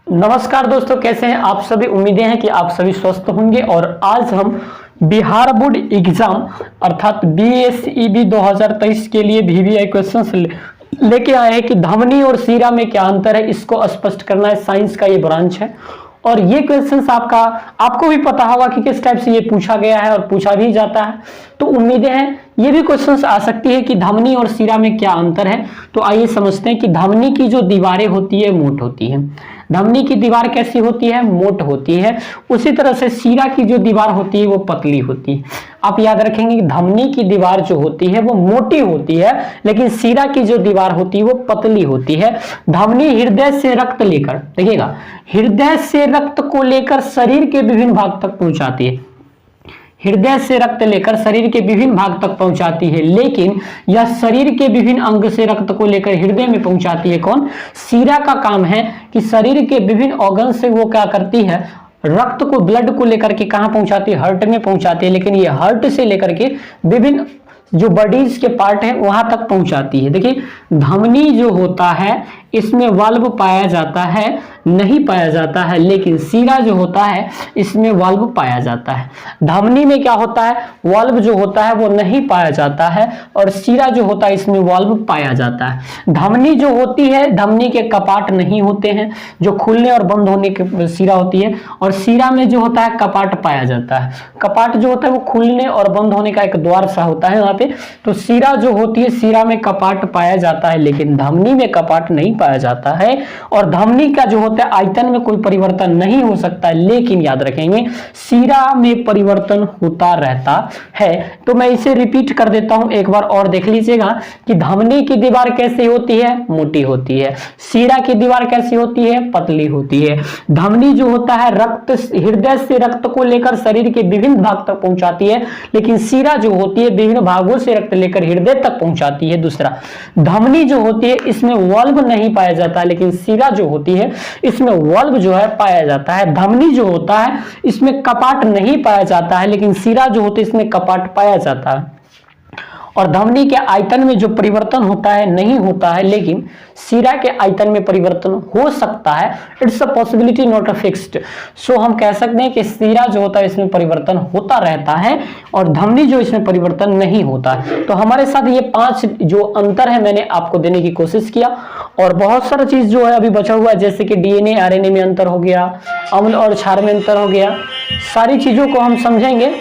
नमस्कार दोस्तों, कैसे हैं आप सभी। उम्मीदें हैं कि आप सभी स्वस्थ होंगे। और आज हम बिहार बोर्ड एग्जाम अर्थात बीएसईबी 2023 के लिए वीवीआई क्वेश्चंस लेके आए हैं कि धमनी और सीरा में क्या अंतर है, इसको स्पष्ट करना है। साइंस का ये ब्रांच है और ये क्वेश्चंस आपको भी पता होगा कि किस टाइप से ये पूछा गया है और पूछा भी जाता है। तो उम्मीदें हैं ये भी क्वेश्चंस आ सकती है कि धमनी और सीरा में क्या अंतर है। तो आइए समझते हैं कि धमनी की जो दीवारें होती है मोट होती है। धमनी की दीवार कैसी होती है? मोट होती है। उसी तरह से सीरा की जो दीवार होती है वो पतली होती है। आप याद रखेंगे कि धमनी की दीवार जो होती है वो मोटी होती है, लेकिन सीरा की जो दीवार होती है वो पतली होती है। धमनी हृदय से रक्त लेकर, देखिएगा, हृदय से रक्त को लेकर शरीर के विभिन्न भाग तक पहुंचाती है। हृदय से रक्त लेकर शरीर के विभिन्न भाग तक पहुंचाती है, लेकिन यह शरीर के विभिन्न अंग से रक्त को लेकर हृदय में पहुंचाती है। कौन? सीरा का काम है कि शरीर के विभिन्न ऑर्गन से वो क्या करती है, रक्त को, ब्लड को लेकर के कहां पहुंचाती है? हार्ट में पहुंचाती है। लेकिन ये हार्ट से लेकर के विभिन्न जो बॉडीज के पार्ट है वहां तक पहुंचाती है। देखिए, धमनी जो होता है इसमें वाल्व पाया जाता है, नहीं पाया जाता है, लेकिन सीरा जो होता है इसमें वाल्व पाया जाता है। धमनी में क्या होता है? वाल्व जो होता है वो नहीं पाया जाता है, और सीरा जो होता है इसमें वाल्व पाया जाता है। धमनी जो होती है, धमनी के कपाट नहीं होते हैं, जो खुलने और बंद होने के सीरा होती है, और सीरा में जो होता है कपाट पाया जाता है। कपाट जो होता है वो खुलने और बंद होने का एक द्वार सा होता है वहां पे। तो सीरा जो होती है, सीरा में कपाट पाया जाता है, लेकिन धमनी में कपाट नहीं पाया जाता है। और धमनी का जो होता है आयतन में कोई परिवर्तन नहीं हो सकता है, लेकिन याद रखेंगे सीरा में परिवर्तन होता रहता है। तो मैं इसे रिपीट कर देता हूं, एक बार और देख लीजिएगा कि धमनी की दीवार कैसी होती है? मोटी होती है। सीरा की दीवार कैसी होती है? पतली होती है। धमनी जो होता है रक्त, हृदय से रक्त को लेकर शरीर के विभिन्न भाग तक पहुंचाती है, लेकिन सीरा जो होती है विभिन्न भागों से रक्त लेकर हृदय तक पहुंचाती है। दूसरा, धमनी जो होती है इसमें वाल्व नहीं पाया जाता, लेकिन सीरा जो होती है इसमें वाल्व जो है पाया जाता है। धमनी जो होता है इसमें कपाट नहीं पाया जाता है, लेकिन सीरा जो होता है इसमें कपाट पाया जाता है। और धमनी के आयतन में जो परिवर्तन होता है नहीं होता है, लेकिन सीरा के आयतन में परिवर्तन हो सकता है। It's a possibility, not a fixed. So हम कह सकते हैं कि सीरा जो होता है इसमें परिवर्तन होता रहता है, और धमनी जो इसमें परिवर्तन नहीं होता है। तो हमारे साथ ये 5 जो अंतर है मैंने आपको देने की कोशिश किया। और बहुत सारा चीज जो है अभी बचा हुआ है, जैसे कि डीएनए आरएनए में अंतर हो गया, अम्ल और क्षार में अंतर हो गया। सारी चीजों को हम समझेंगे।